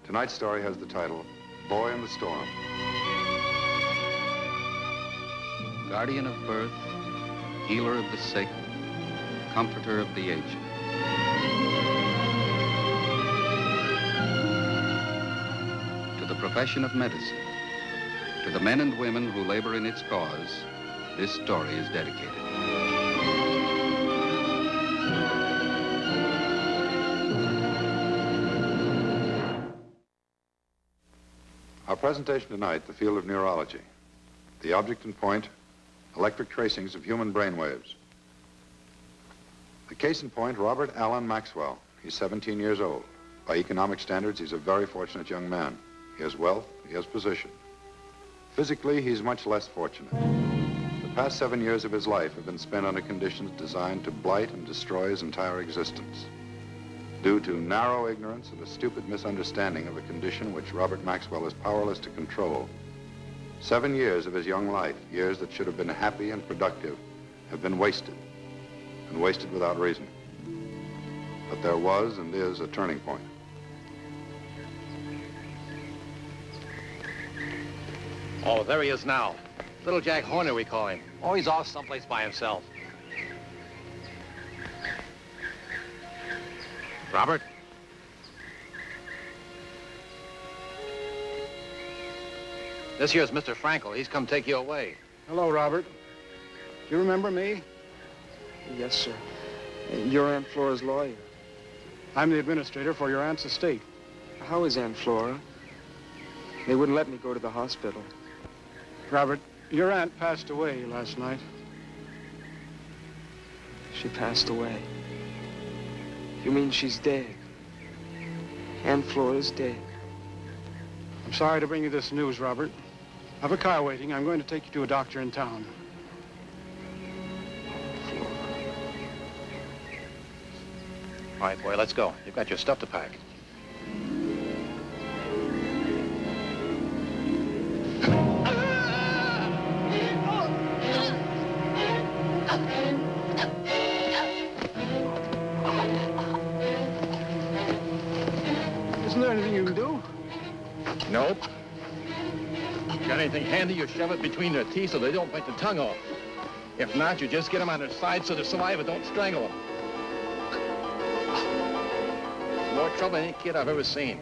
Tonight's story has the title, Boy in the Storm. Guardian of birth, healer of the sick, comforter of the aged. To the profession of medicine, to the men and women who labor in its cause, this story is dedicated. Our presentation tonight, the field of neurology. The object and point, electric tracings of human brain waves. The case in point, Robert Allen Maxwell. He's 17 years old. By economic standards, he's a very fortunate young man. He has wealth, he has position. Physically, he's much less fortunate. The past 7 years of his life have been spent under conditions designed to blight and destroy his entire existence, due to narrow ignorance and a stupid misunderstanding of a condition which Robert Maxwell is powerless to control. 7 years of his young life, years that should have been happy and productive, have been wasted, and wasted without reason. But there was and is a turning point. Oh, there he is now. Little Jack Horner, we call him. Oh, he's off someplace by himself. Robert? This here's Mr. Frankel. He's come take you away. Hello, Robert. Do you remember me? Yes, sir. You're Aunt Flora's lawyer. I'm the administrator for your aunt's estate. How is Aunt Flora? They wouldn't let me go to the hospital. Robert, your aunt passed away last night. She passed away. You mean she's dead? Aunt Flora's dead. I'm sorry to bring you this news, Robert. I have a car waiting. I'm going to take you to a doctor in town. All right, boy, let's go. You've got your stuff to pack. Isn't there anything you can do? Nope. Got anything handy, you shove it between their teeth so they don't bite the tongue off. If not, you just get them on their side so the saliva don't strangle them. More trouble than any kid I've ever seen.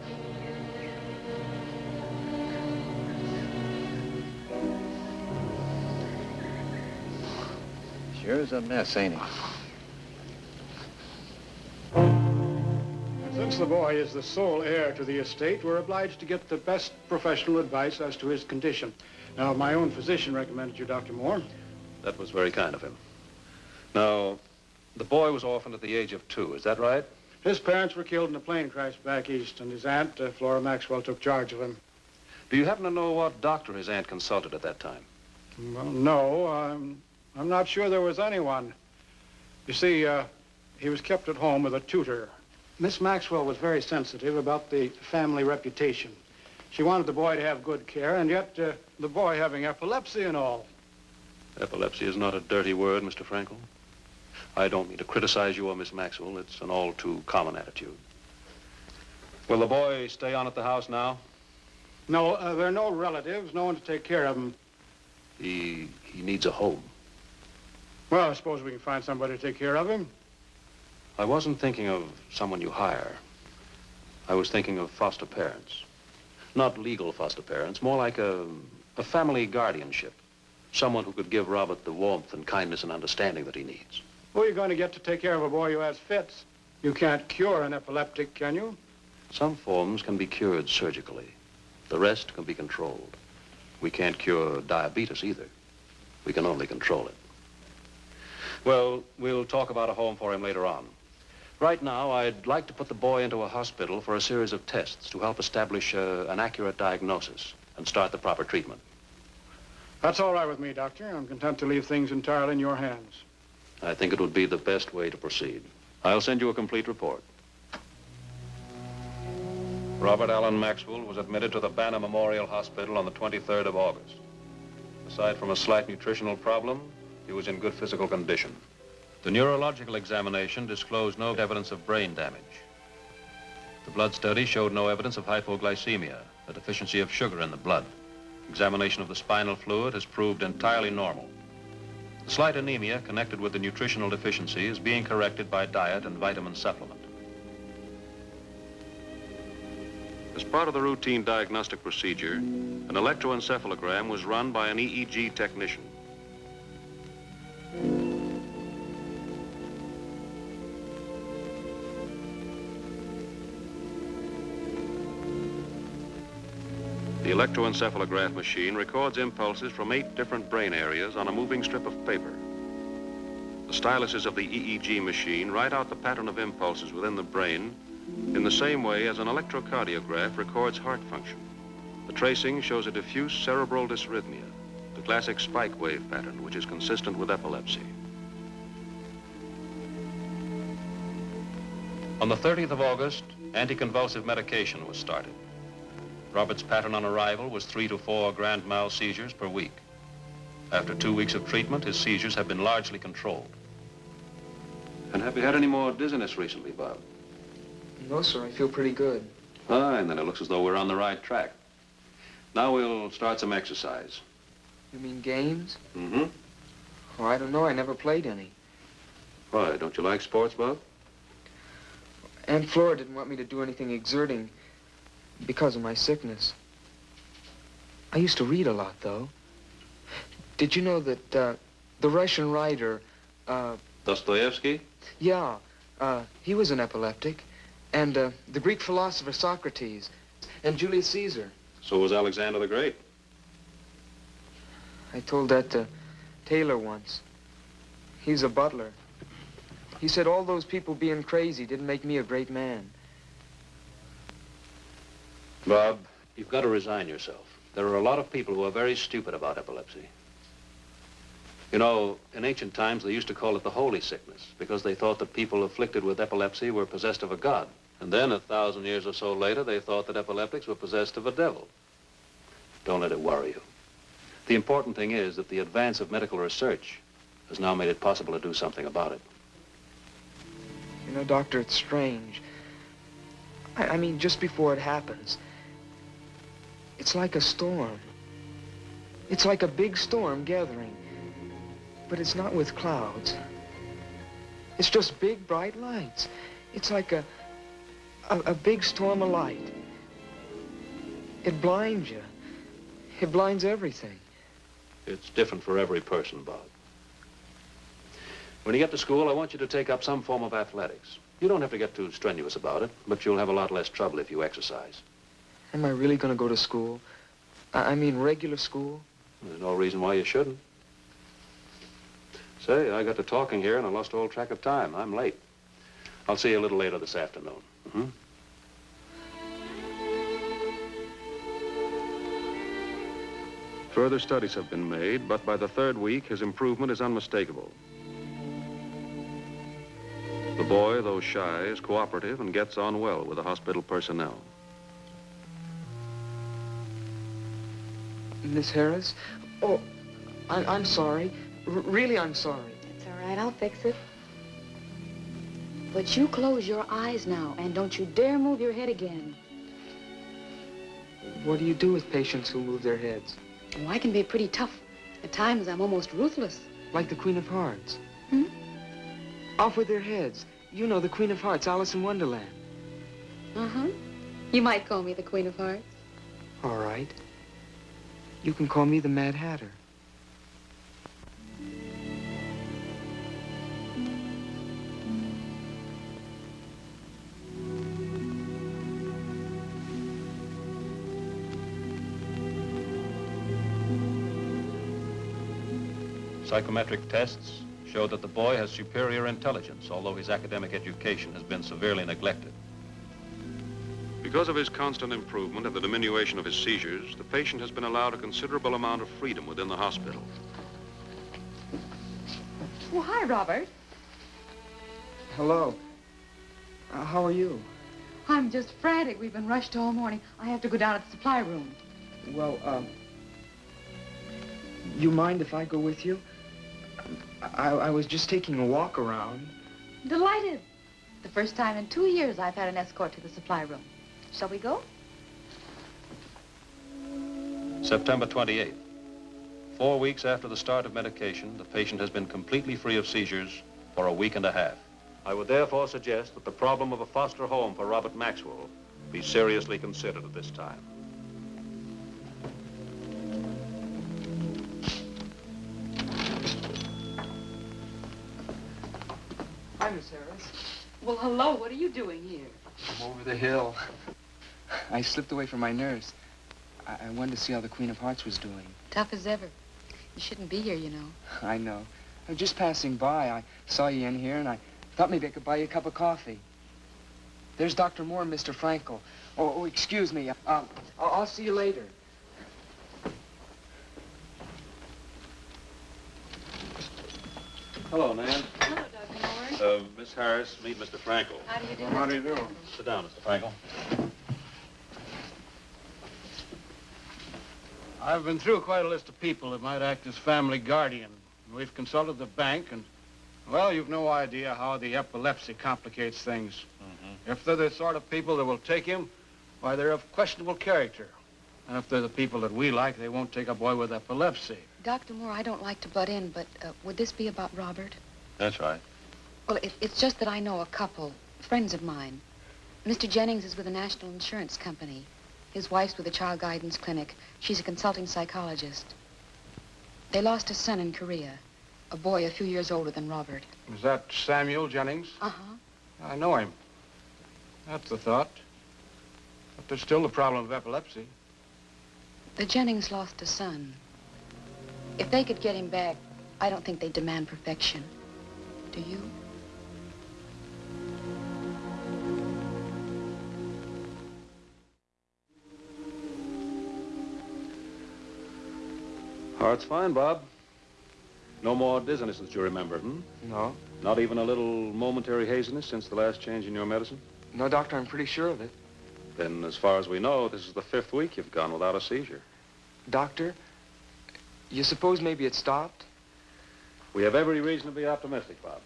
Sure is a mess, ain't he? Since the boy is the sole heir to the estate, we're obliged to get the best professional advice as to his condition. Now, my own physician recommended you, Dr. Moore. That was very kind of him. Now, the boy was orphaned at the age of 2, is that right? His parents were killed in a plane crash back east, and his aunt, Flora Maxwell, took charge of him. Do you happen to know what doctor his aunt consulted at that time? Well, no, I'm not sure there was anyone. You see, he was kept at home with a tutor. Miss Maxwell was very sensitive about the family reputation. She wanted the boy to have good care, and yet the boy having epilepsy and all. Epilepsy is not a dirty word, Mr. Frankel. I don't mean to criticize you or Miss Maxwell. It's an all too common attitude. Will the boy stay on at the house now? No, there are no relatives, no one to take care of him. He needs a home. Well, I suppose we can find somebody to take care of him. I wasn't thinking of someone you hire. I was thinking of foster parents. Not legal foster parents, more like a family guardianship. Someone who could give Robert the warmth and kindness and understanding that he needs. Who are you going to get to take care of a boy who has fits? You can't cure an epileptic, can you? Some forms can be cured surgically. The rest can be controlled. We can't cure diabetes either. We can only control it. Well, we'll talk about a home for him later on. Right now, I'd like to put the boy into a hospital for a series of tests to help establish an accurate diagnosis and start the proper treatment. That's all right with me, Doctor. I'm content to leave things entirely in your hands. I think it would be the best way to proceed. I'll send you a complete report. Robert Allen Maxwell was admitted to the Banner Memorial Hospital on the 23rd of August. Aside from a slight nutritional problem, he was in good physical condition. The neurological examination disclosed no evidence of brain damage. The blood study showed no evidence of hypoglycemia, a deficiency of sugar in the blood. Examination of the spinal fluid has proved entirely normal. The slight anemia connected with the nutritional deficiency is being corrected by diet and vitamin supplement. As part of the routine diagnostic procedure, an electroencephalogram was run by an EEG technician. The electroencephalograph machine records impulses from 8 different brain areas on a moving strip of paper. The styluses of the EEG machine write out the pattern of impulses within the brain in the same way as an electrocardiograph records heart function. The tracing shows a diffuse cerebral dysrhythmia, the classic spike wave pattern, which is consistent with epilepsy. On the 30th of August, anticonvulsive medication was started. Robert's pattern on arrival was 3 to 4 grand mal seizures per week. After 2 weeks of treatment, his seizures have been largely controlled. And have you had any more dizziness recently, Bob? No, sir, I feel pretty good. Fine, then it looks as though we're on the right track. Now we'll start some exercise. You mean games? Mm-hmm. Oh, I don't know. I never played any. Why, don't you like sports, Bob? Aunt Flora didn't want me to do anything exerting because of my sickness. I used to read a lot, though. Did you know that the Russian writer, Dostoevsky? Yeah, he was an epileptic. And the Greek philosopher Socrates and Julius Caesar. So was Alexander the Great. I told that to Taylor once. He's a butler. He said all those people being crazy didn't make me a great man. Bob, you've got to resign yourself. There are a lot of people who are very stupid about epilepsy. You know, in ancient times, they used to call it the holy sickness because they thought that people afflicted with epilepsy were possessed of a god. And then 1,000 years or so later, they thought that epileptics were possessed of a devil. Don't let it worry you. The important thing is that the advance of medical research has now made it possible to do something about it. You know, Doctor, it's strange. I mean, just before it happens, it's like a storm. It's like a big storm gathering. But it's not with clouds. It's just big, bright lights. It's like a big storm of light. It blinds you. It blinds everything. It's different for every person, Bob. When you get to school, I want you to take up some form of athletics. You don't have to get too strenuous about it, but you'll have a lot less trouble if you exercise. Am I really going to go to school? I mean, regular school? There's no reason why you shouldn't. Say, I got to talking here and I lost all track of time. I'm late. I'll see you a little later this afternoon. Mm-hmm. Further studies have been made, but by the 3rd week, his improvement is unmistakable. The boy, though shy, is cooperative and gets on well with the hospital personnel. Miss Harris? Oh, I'm sorry. Really, I'm sorry. It's all right, I'll fix it. But you close your eyes now, and don't you dare move your head again. What do you do with patients who move their heads? Oh, I can be pretty tough. At times, I'm almost ruthless. Like the Queen of Hearts. Hmm? Off with their heads. You know, the Queen of Hearts, Alice in Wonderland. Uh-huh. You might call me the Queen of Hearts. All right. You can call me the Mad Hatter. Psychometric tests show that the boy has superior intelligence, although his academic education has been severely neglected. Because of his constant improvement and the diminution of his seizures, the patient has been allowed a considerable amount of freedom within the hospital. Oh, hi, Robert. Hello. How are you? I'm just frantic. We've been rushed all morning. I have to go down to the supply room. Well, you mind if I go with you? I was just taking a walk around. Delighted. The first time in 2 years I've had an escort to the supply room. Shall we go? September 28th. 4 weeks after the start of medication, the patient has been completely free of seizures for a week and a half. I would therefore suggest that the problem of a foster home for Robert Maxwell be seriously considered at this time. Hi, Miss Harris. Well, hello. What are you doing here? I'm over the hill. I slipped away from my nurse. I wanted to see how the Queen of Hearts was doing. Tough as ever. You shouldn't be here, you know. I know. I was just passing by. I saw you in here, and I thought maybe I could buy you a cup of coffee. There's Dr. Moore and Mr. Frankel. Oh, excuse me. I'll see you later. Hello, Nan. Hello, Dr. Moore. Miss Harris, meet Mr. Frankel. How do you do? How do you do? Sit down, Mr. Frankel. I've been through quite a list of people that might act as family guardian. We've consulted the bank, and, well, you've no idea how the epilepsy complicates things. If they're the sort of people that will take him, why, they're of questionable character. And if they're the people that we like, they won't take a boy with epilepsy. Dr. Moore, I don't like to butt in, but would this be about Robert? That's right. Well, it's just that I know a couple, friends of mine. Mr. Jennings is with a national insurance company. His wife's with a child guidance clinic. She's a consulting psychologist. They lost a son in Korea, a boy a few years older than Robert. Is that Samuel Jennings? Uh-huh. I know him. That's the thought. But there's still the problem of epilepsy. The Jennings lost a son. If they could get him back, I don't think they'd demand perfection. Do you? Heart's fine, Bob. No more dizziness that you remember, hmm? No. Not even a little momentary haziness since the last change in your medicine? No, Doctor, I'm pretty sure of it. Then, as far as we know, this is the 5th week you've gone without a seizure. Doctor, you suppose maybe it stopped? We have every reason to be optimistic, Bob.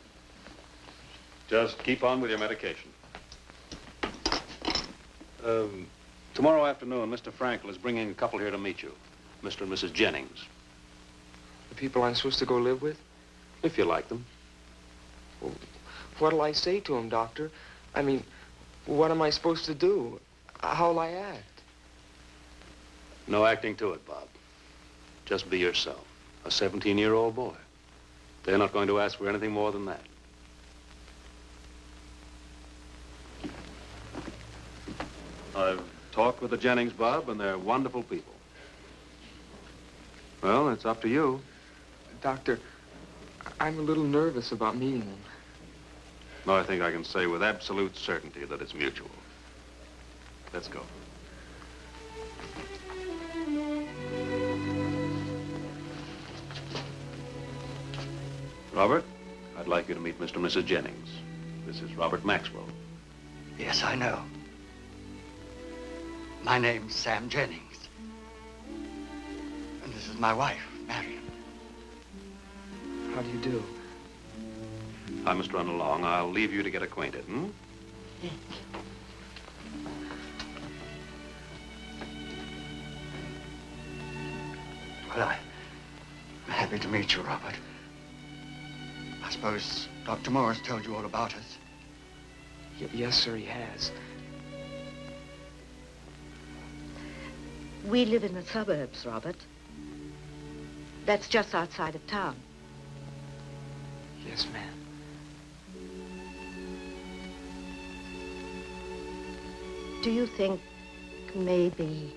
Just keep on with your medication. Tomorrow afternoon, Mr. Frankel is bringing a couple here to meet you. Mr. and Mrs. Jennings. The people I'm supposed to go live with? If you like them. Well, what'll I say to them, Doctor? I mean, what am I supposed to do? How'll I act? No acting to it, Bob. Just be yourself. A 17-year-old boy. They're not going to ask for anything more than that. I've talked with the Jennings, Bob, and they're wonderful people. Well, it's up to you. Doctor, I'm a little nervous about meeting them. No, I think I can say with absolute certainty that it's mutual. Let's go. Robert, I'd like you to meet Mr. and Mrs. Jennings. This is Robert Maxwell. Yes, I know. My name's Sam Jennings. And this is my wife, Marion. How do you do? I must run along. I'll leave you to get acquainted, hmm? Well, I'm happy to meet you, Robert. I suppose Dr. Morris told you all about us. Yes, sir, he has. We live in the suburbs, Robert. That's just outside of town. Yes, ma'am. Do you think maybe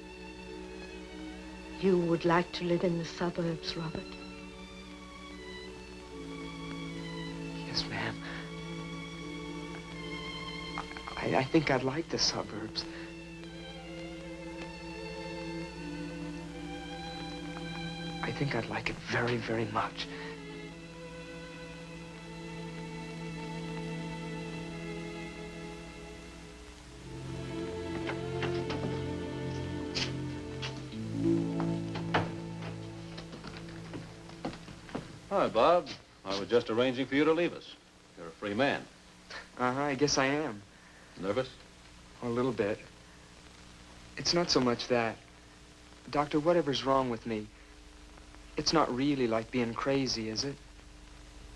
you would like to live in the suburbs, Robert? Yes, ma'am. I think I'd like the suburbs. I think I'd like it very, very much. Hi, Bob. I was just arranging for you to leave us. You're a free man. I guess I am. Nervous? A little bit. It's not so much that. Doctor, whatever's wrong with me, it's not really like being crazy, is it?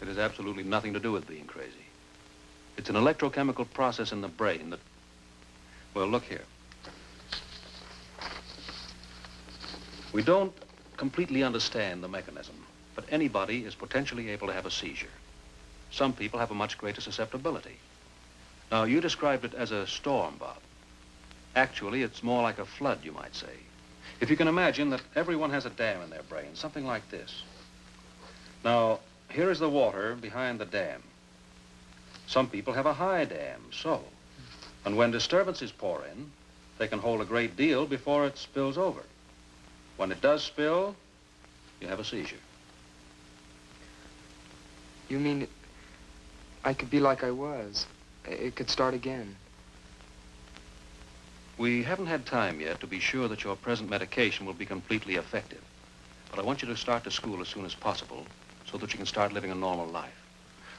It has absolutely nothing to do with being crazy. It's an electrochemical process in the brain that... Well, look here. We don't completely understand the mechanism, but anybody is potentially able to have a seizure. Some people have a much greater susceptibility. Now, you described it as a storm, Bob. Actually, it's more like a flood, you might say. If you can imagine that everyone has a dam in their brain, something like this. Now, here is the water behind the dam. Some people have a high dam, so. And when disturbances pour in, they can hold a great deal before it spills over. When it does spill, you have a seizure. You mean I could be like I was? It could start again? We haven't had time yet to be sure that your present medication will be completely effective. But I want you to start to school as soon as possible so that you can start living a normal life.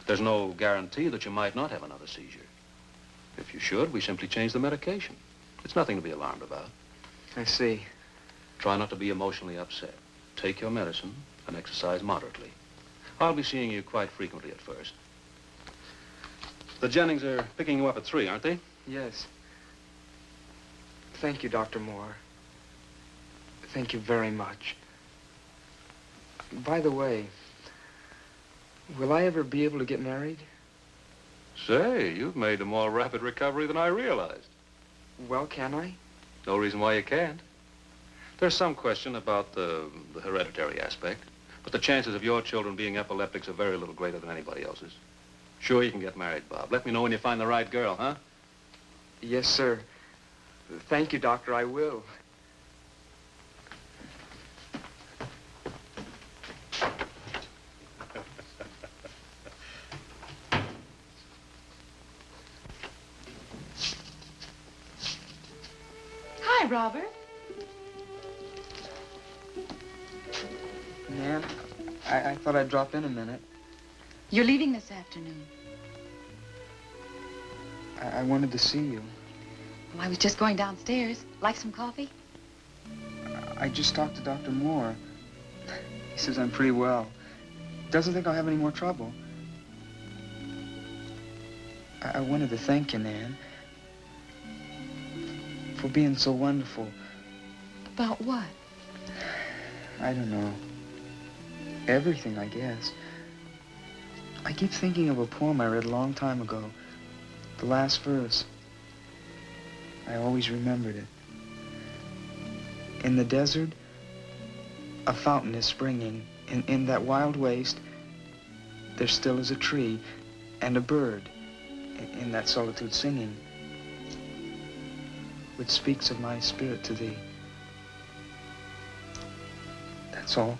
There's no guarantee that you might not have another seizure. If you should, we simply change the medication. It's nothing to be alarmed about. I see. Try not to be emotionally upset. Take your medicine and exercise moderately. I'll be seeing you quite frequently at first. The Jennings are picking you up at 3, aren't they? Yes. Thank you, Dr. Moore. Thank you very much. By the way, will I ever be able to get married? Say, you've made a more rapid recovery than I realized. Well, can I? No reason why you can't. There's some question about the hereditary aspect, but the chances of your children being epileptics are very little greater than anybody else's. Sure, you can get married, Bob. Let me know when you find the right girl, huh? Yes, sir. Thank you, Doctor. I will. Hi, Robert. Nan, I thought I'd drop in a minute. You're leaving this afternoon. I wanted to see you. Well, I was just going downstairs. Like some coffee? I just talked to Dr. Moore. He says I'm pretty well. Doesn't think I'll have any more trouble. I wanted to thank you, Nan, for being so wonderful. About what? I don't know. Everything, I guess. I keep thinking of a poem I read a long time ago. The last verse. I always remembered it. In the desert, a fountain is springing. In that wild waste, there still is a tree and a bird in that solitude singing, which speaks of my spirit to thee. That's all.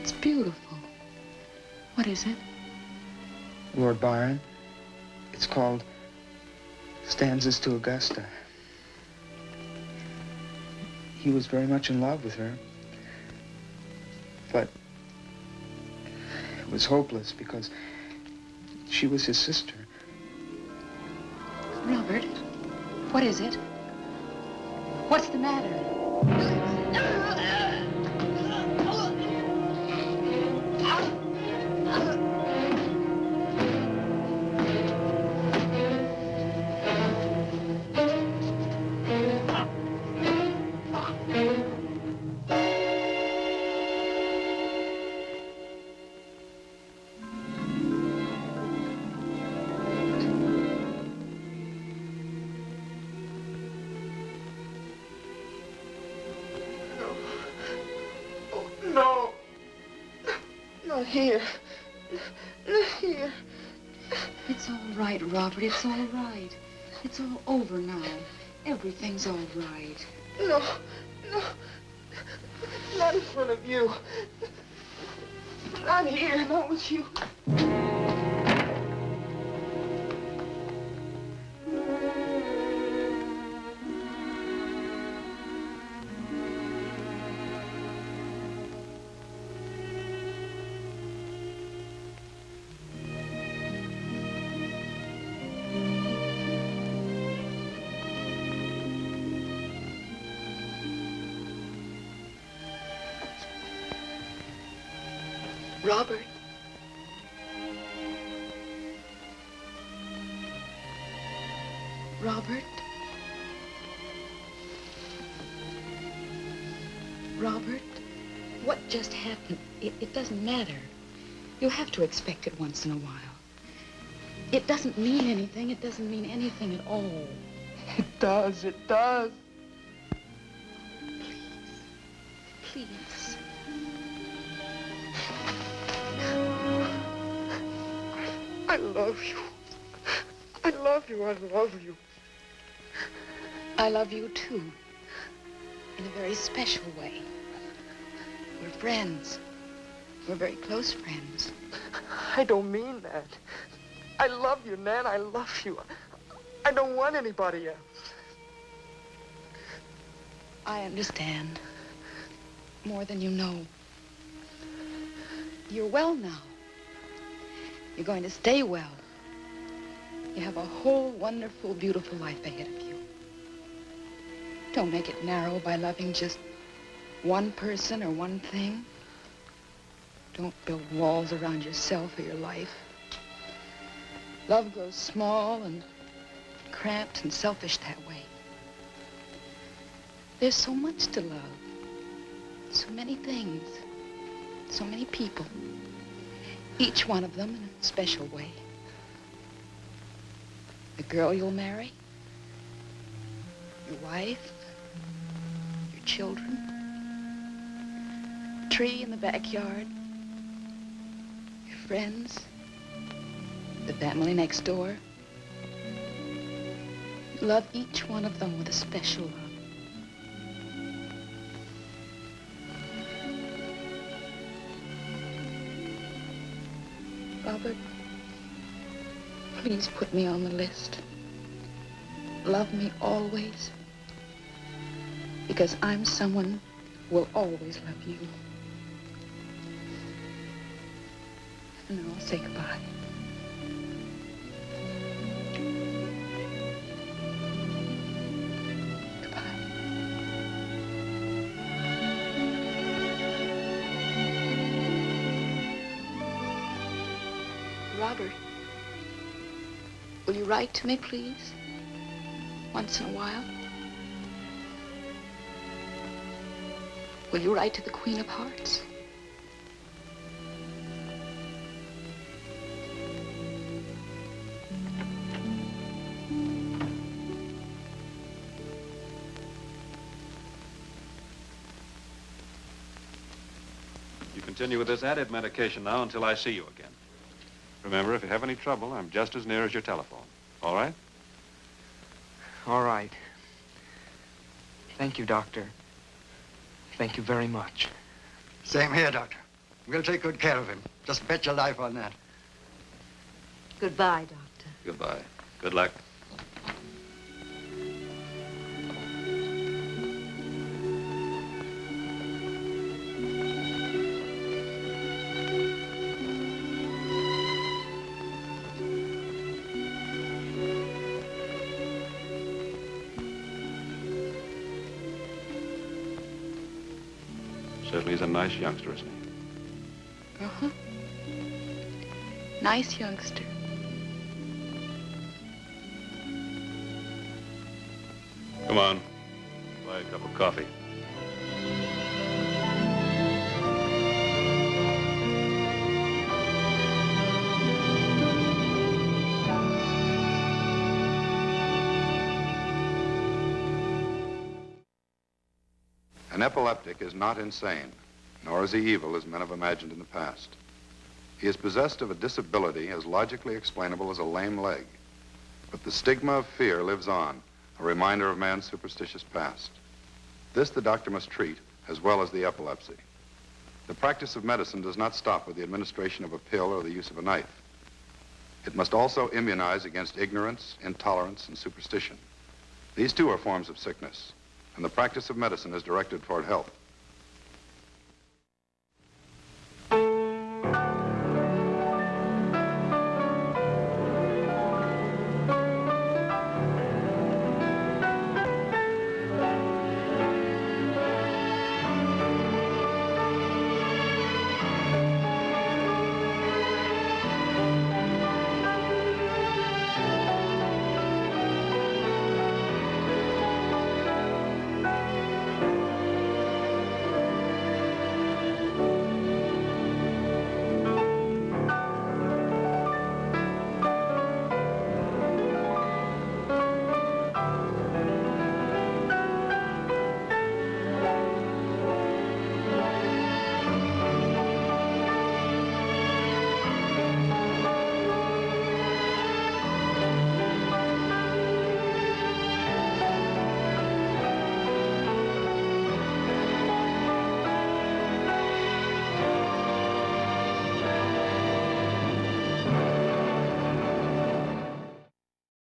It's beautiful. What is it? Lord Byron. It's called Stanzas to Augusta. He was very much in love with her, but it was hopeless because she was his sister. Robert, what is it? What's the matter? No. Not here. Not here. It's all right, Robert. It's all right. It's all over now. Everything's all right. No. No. Not in front of you. Not here. Not with you. Robert. Robert. Robert, what just happened? It doesn't matter. You have to expect it once in a while. It doesn't mean anything. It doesn't mean anything at all. It does. It does. Please. I love you. I love you. I love you. I love you, too. In a very special way. We're friends. We're very close friends. I don't mean that. I love you, Nan. I love you. I don't want anybody else. I understand. More than you know. You're well now. You're going to stay well. You have a whole wonderful, beautiful life ahead of you. Don't make it narrow by loving just one person or one thing. Don't build walls around yourself or your life. Love grows small and cramped and selfish that way. There's so much to love. So many things. So many people. Each one of them in a special way. The girl you'll marry. Your wife. Your children. The tree in the backyard. Your friends. The family next door. You love each one of them with a special love. Robert, please put me on the list. Love me always. Because I'm someone who will always love you. And now I'll say goodbye. Robert, will you write to me, please? Once in a while? Will you write to the Queen of Hearts? You continue with this added medication now until I see you again. Remember, if you have any trouble, I'm just as near as your telephone. All right? All right. Thank you, Doctor. Thank you very much. Same here, Doctor. We'll take good care of him. Just bet your life on that. Goodbye, Doctor. Goodbye. Good luck. Certainly he's a nice youngster, isn't he? Uh-huh. Nice youngster. Come on. Buy a cup of coffee. An epileptic is not insane, nor is he evil as men have imagined in the past. He is possessed of a disability as logically explainable as a lame leg. But the stigma of fear lives on, a reminder of man's superstitious past. This the doctor must treat, as well as the epilepsy. The practice of medicine does not stop with the administration of a pill or the use of a knife. It must also immunize against ignorance, intolerance, and superstition. These too are forms of sickness, and the practice of medicine is directed toward health.